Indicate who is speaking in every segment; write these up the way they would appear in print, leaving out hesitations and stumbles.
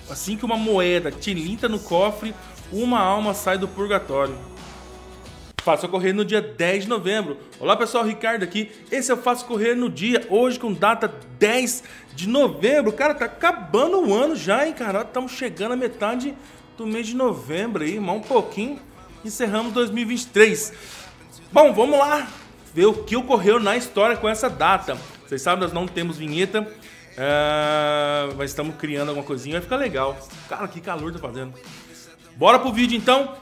Speaker 1: assim que uma moeda tilinta no cofre, uma alma sai do purgatório. Faça Correr no dia 10 de novembro. Olá pessoal, Ricardo aqui. Esse é o Faça Correr no dia, hoje com data 10 de novembro. Cara, tá acabando o ano já, hein, cara? Estamos chegando à metade do mês de novembro aí, mais um pouquinho. Encerramos 2023. Bom, vamos lá ver o que ocorreu na história com essa data. Vocês sabem, nós não temos vinheta, mas estamos criando alguma coisinha, vai ficar legal. Cara, que calor tá fazendo. Bora pro vídeo então.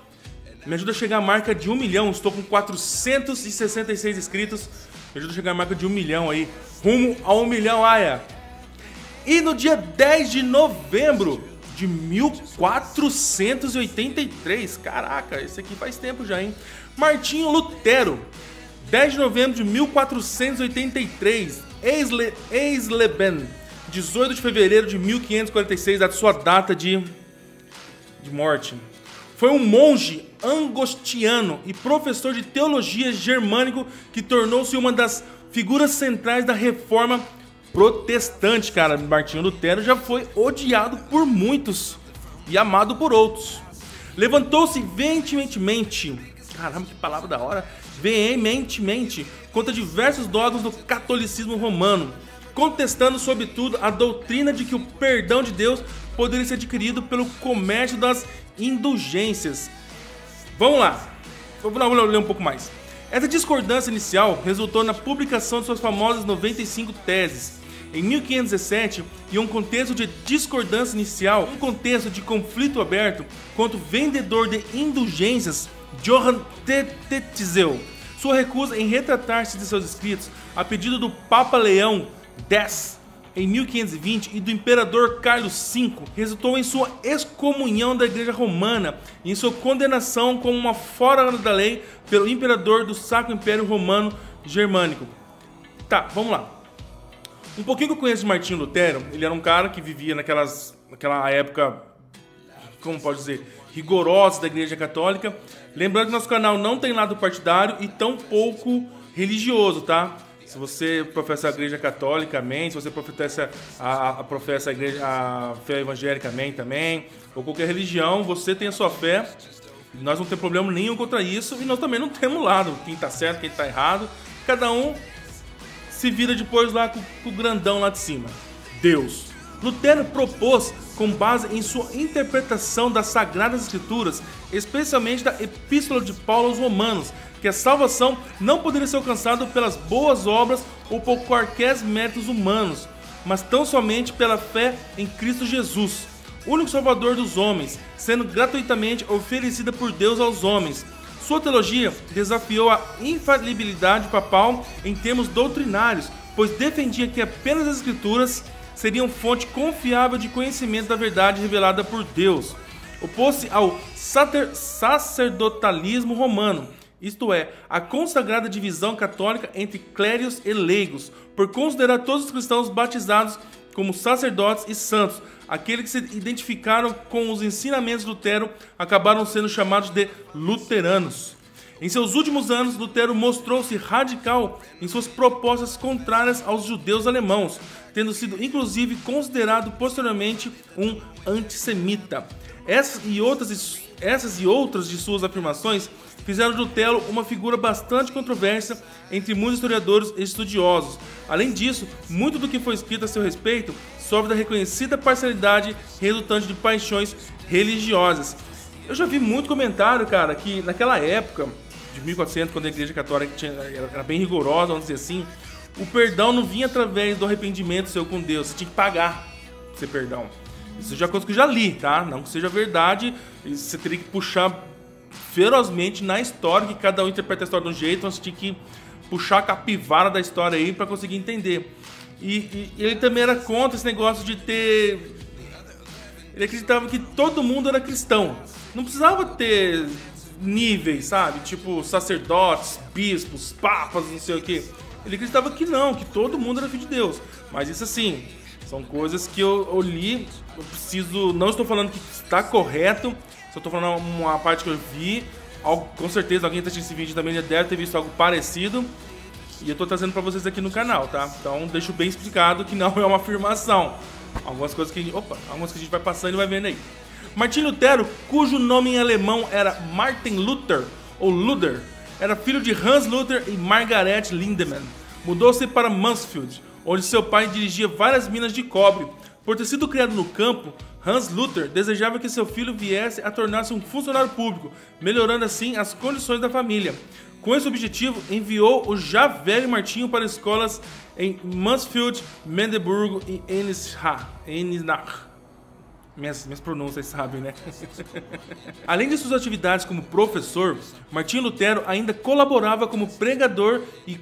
Speaker 1: Me ajuda a chegar à marca de 1 milhão. Estou com 466 inscritos. Me ajuda a chegar à marca de 1 milhão aí. Rumo a 1 milhão, Aya. E no dia 10 de novembro de 1483. Caraca, esse aqui faz tempo já, hein? Martinho Lutero. 10 de novembro de 1483. Eisleben. 18 de fevereiro de 1546. A sua data de morte. Foi um monge angostiano e professor de teologia germânico que tornou-se uma das figuras centrais da reforma protestante, cara. Martinho Lutero já foi odiado por muitos e amado por outros. Levantou-se veementemente, caramba, que palavra da hora, veementemente contra diversos dogmas do catolicismo romano, contestando sobretudo a doutrina de que o perdão de Deus poderia ser adquirido pelo comércio das indulgências. Vamos lá, vamos ler um pouco mais. Essa discordância inicial resultou na publicação de suas famosas 95 teses em 1517 e um contexto de discordância inicial, um contexto de conflito aberto contra o vendedor de indulgências Johann Tetzel. Sua recusa em retratar-se de seus escritos a pedido do Papa Leão X em 1520 e do Imperador Carlos V resultou em sua excomunhão da Igreja Romana e em sua condenação como uma fora da lei pelo Imperador do Sacro Império Romano Germânico. Tá, vamos lá. Um pouquinho que eu conheço de Martinho Lutero, ele era um cara que vivia naquela época, como pode dizer, rigorosa da Igreja Católica. Lembrando que nosso canal não tem lado partidário e tampouco religioso, tá? Se você professa a Igreja Católica, amém. Se você professa professa a fé evangélica, amém também. Ou qualquer religião, você tem a sua fé. Nós não temos problema nenhum contra isso. E nós também não temos lado. Quem tá certo, quem tá errado. Cada um se vira depois lá com o grandão lá de cima. Deus. Lutero propôs, com base em sua interpretação das Sagradas Escrituras, especialmente da Epístola de Paulo aos Romanos, que a salvação não poderia ser alcançada pelas boas obras ou por quaisquer méritos humanos, mas tão somente pela fé em Cristo Jesus, único Salvador dos homens, sendo gratuitamente oferecida por Deus aos homens. Sua teologia desafiou a infalibilidade papal em termos doutrinários, pois defendia que apenas as Escrituras seriam fonte confiável de conhecimento da verdade revelada por Deus. Opôs-se ao sacerdotalismo romano, isto é, a consagrada divisão católica entre clérigos e leigos, por considerar todos os cristãos batizados como sacerdotes e santos. Aqueles que se identificaram com os ensinamentos de Lutero acabaram sendo chamados de luteranos. Em seus últimos anos, Lutero mostrou-se radical em suas propostas contrárias aos judeus alemãos, tendo sido inclusive considerado posteriormente um antissemita. Essas e outras de suas afirmações fizeram de Lutero uma figura bastante controversa entre muitos historiadores e estudiosos. Além disso, muito do que foi escrito a seu respeito sofre da reconhecida parcialidade resultante de paixões religiosas. Eu já vi muito comentário, cara, que naquela época de 1400, quando a Igreja Católica era bem rigorosa, vamos dizer assim, o perdão não vinha através do arrependimento seu com Deus, você tinha que pagar pra ser perdão. Isso já é coisa que eu já li, tá? Não que seja verdade, você teria que puxar ferozmente na história, que cada um interpreta a história de um jeito, então você tinha que puxar a capivara da história aí pra conseguir entender. E ele também era contra esse negócio de ter... Ele acreditava que todo mundo era cristão. Não precisava ter níveis, sabe? Tipo sacerdotes, bispos, papas, não sei o que. Ele acreditava que não, que todo mundo era filho de Deus. Mas isso assim, são coisas que eu li, eu preciso... Não estou falando que está correto, só estou falando uma parte que eu vi. Com certeza alguém que está assistindo esse vídeo também já deve ter visto algo parecido. E eu estou trazendo para vocês aqui no canal, tá? Então deixo bem explicado que não é uma afirmação. Algumas coisas que a gente vai passando e vai vendo aí. Martinho Lutero, cujo nome em alemão era Martin Luther, ou Luder, era filho de Hans Luther e Margaret Lindemann. Mudou-se para Mansfield, onde seu pai dirigia várias minas de cobre. Por ter sido criado no campo, Hans Luther desejava que seu filho viesse a tornar-se um funcionário público, melhorando assim as condições da família. Com esse objetivo, enviou o já velho Martinho para escolas em Mansfield, Magdeburgo e Eisenach. Minhas pronúncias sabem, né? Além de suas atividades como professor, Martinho Lutero ainda colaborava como pregador e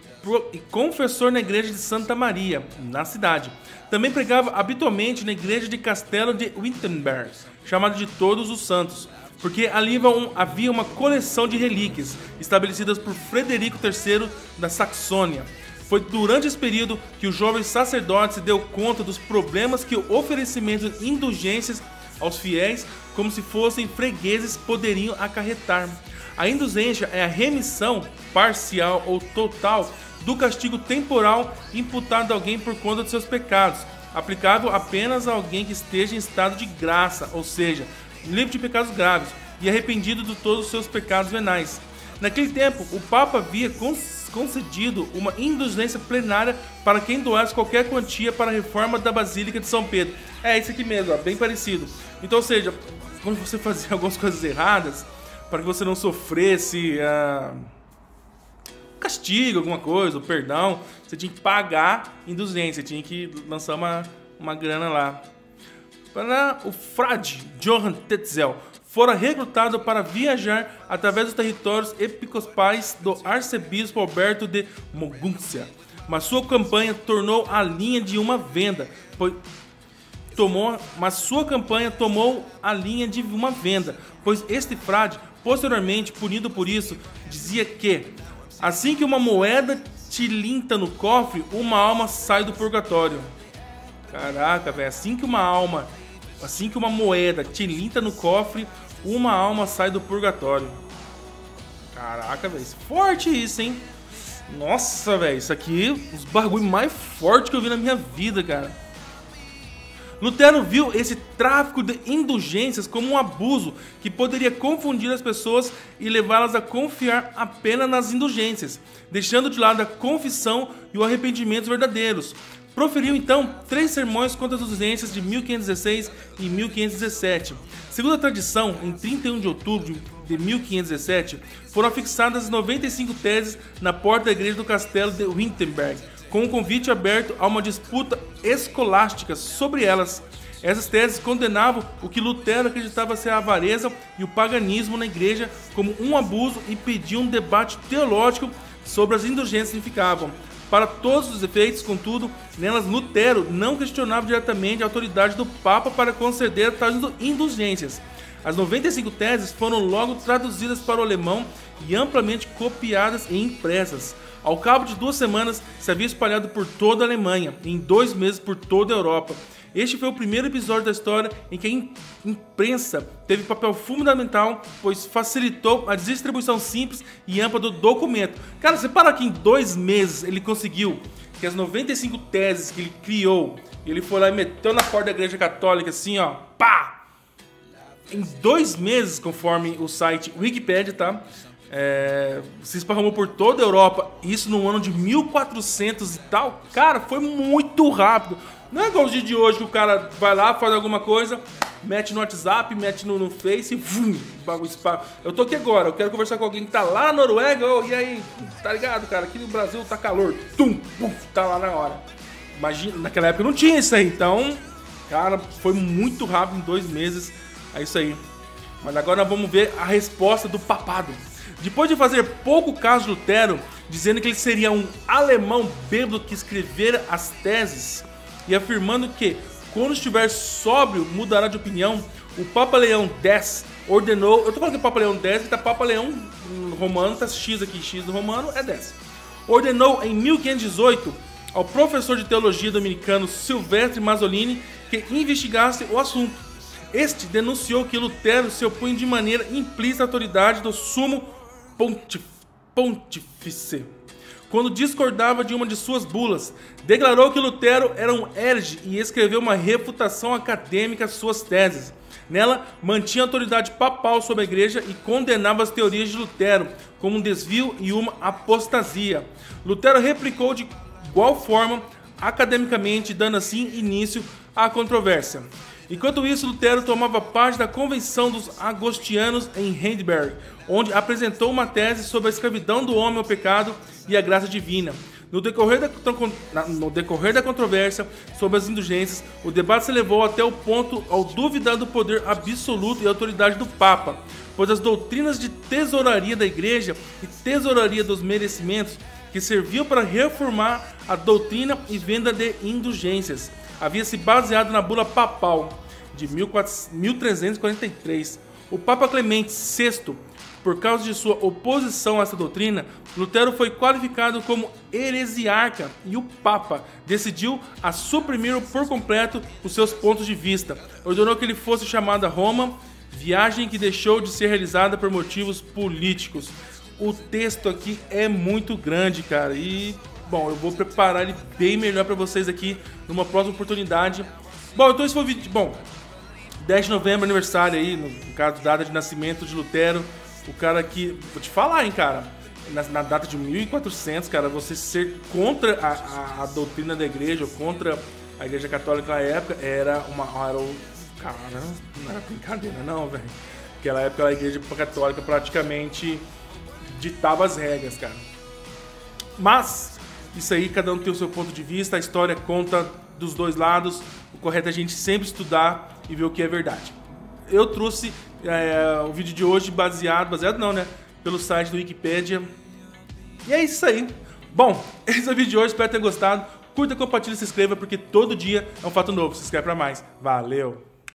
Speaker 1: confessor na igreja de Santa Maria, na cidade. Também pregava habitualmente na igreja de Castelo de Wittenberg, chamada de Todos os Santos, porque ali havia uma coleção de relíquias estabelecidas por Frederico III da Saxônia. Foi durante esse período que o jovem sacerdote se deu conta dos problemas que o oferecimento de indulgências aos fiéis, como se fossem fregueses, poderiam acarretar. A indulgência é a remissão parcial ou total do castigo temporal imputado a alguém por conta de seus pecados, aplicável apenas a alguém que esteja em estado de graça, ou seja, livre de pecados graves e arrependido de todos os seus pecados venais. Naquele tempo, o Papa havia concedido uma indulgência plenária para quem doasse qualquer quantia para a reforma da Basílica de São Pedro. É isso aqui mesmo, ó, bem parecido. Então, ou seja, quando você fazia algumas coisas erradas, para que você não sofresse castigo, alguma coisa, ou perdão, você tinha que pagar indulgência, você tinha que lançar uma grana lá. Para o frade Johann Tetzel fora recrutado para viajar através dos territórios episcopais do arcebispo Alberto de Moguntia. Mas sua campanha tomou a linha de uma venda, pois este frade, posteriormente punido por isso, dizia que assim que uma moeda tilinta no cofre, uma alma sai do purgatório. Caraca, velho, assim que uma moeda tilinta no cofre, uma alma sai do purgatório. Caraca, velho, forte isso, hein? Nossa, velho, isso aqui é os bagulho mais forte que eu vi na minha vida, cara. Lutero viu esse tráfico de indulgências como um abuso que poderia confundir as pessoas e levá-las a confiar apenas nas indulgências, deixando de lado a confissão e o arrependimento verdadeiros. Proferiu então 3 sermões contra as indulgências de 1516 e 1517. Segundo a tradição, em 31 de outubro de 1517, foram afixadas 95 teses na porta da igreja do castelo de Wittenberg, com um convite aberto a uma disputa escolástica sobre elas. Essas teses condenavam o que Lutero acreditava ser a avareza e o paganismo na igreja como um abuso e pediam um debate teológico sobre as indulgências que significavam. Para todos os efeitos, contudo, nelas Lutero não questionava diretamente a autoridade do Papa para conceder tais indulgências. As 95 teses foram logo traduzidas para o alemão e amplamente copiadas e impressas. Ao cabo de 2 semanas, se havia espalhado por toda a Alemanha e em 2 meses por toda a Europa. Este foi o primeiro episódio da história em que a imprensa teve papel fundamental, pois facilitou a distribuição simples e ampla do documento. Cara, você para que em 2 meses ele conseguiu que as 95 teses que ele criou, ele foi lá e meteu na porta da igreja católica assim, ó, pá! Em 2 meses, conforme o site Wikipedia, tá? Se esparramou por toda a Europa, isso no ano de 1400 e tal. Cara, foi muito rápido. Não é igual o dia de hoje que o cara vai lá, faz alguma coisa, mete no WhatsApp, mete no Face e vum, bagulho espalha. Eu tô aqui agora, eu quero conversar com alguém que tá lá na Noruega, e aí, tá ligado, cara? Aqui no Brasil tá calor, tum, pum, tá lá na hora. Imagina, naquela época não tinha isso aí, então, cara, foi muito rápido, em 2 meses, é isso aí. Mas agora nós vamos ver a resposta do papado. Depois de fazer pouco caso de Lutero, dizendo que ele seria um alemão bêbado que escrevera as teses, e afirmando que, quando estiver sóbrio, mudará de opinião, o Papa Leão X ordenou... Eu tô falando que Papa Leão X, que tá Papa Leão romano, tá X aqui, X do romano, é 10. Ordenou em 1518 ao professor de teologia dominicano Silvestre Mazzolini que investigasse o assunto. Este denunciou que Lutero se opunha de maneira implícita à autoridade do sumo pontífice. quando discordava de uma de suas bulas. Declarou que Lutero era um herege e escreveu uma refutação acadêmica às suas teses. Nela, mantinha a autoridade papal sobre a igreja e condenava as teorias de Lutero como um desvio e uma apostasia. Lutero replicou de igual forma, academicamente, dando assim início à controvérsia. Enquanto isso, Lutero tomava parte da Convenção dos Agostinianos em Heidelberg, onde apresentou uma tese sobre a escravidão do homem ao pecado e a graça divina. No decorrer da controvérsia sobre as indulgências, o debate se levou até o ponto ao duvidar do poder absoluto e autoridade do Papa, pois as doutrinas de tesouraria da Igreja e tesouraria dos merecimentos, que serviam para reformar a doutrina e venda de indulgências, havia se baseado na bula papal de 1343. O Papa Clemente VI, por causa de sua oposição a essa doutrina, Lutero foi qualificado como heresiarca e o Papa decidiu a suprimir por completo os seus pontos de vista. Ordenou que ele fosse chamado a Roma, viagem que deixou de ser realizada por motivos políticos. O texto aqui é muito grande, cara, e, bom, eu vou preparar ele bem melhor pra vocês aqui numa próxima oportunidade. Bom, então esse foi o vídeo, 10 de novembro, aniversário aí, no caso, data de nascimento de Lutero, o cara que, vou te falar, hein, cara, na data de 1400, cara, você ser contra a doutrina da igreja, ou contra a igreja católica na época, cara, não era brincadeira não, velho. Naquela época a igreja católica praticamente ditava as regras, cara. Mas, isso aí, cada um tem o seu ponto de vista, a história conta dos dois lados, o correto é a gente sempre estudar e ver o que é verdade. Eu trouxe o vídeo de hoje baseado não, né, pelo site do Wikipedia. E é isso aí. Bom, esse é o vídeo de hoje, espero ter gostado. Curta, compartilha, se inscreva, porque todo dia é um fato novo. Se inscreve pra mais. Valeu!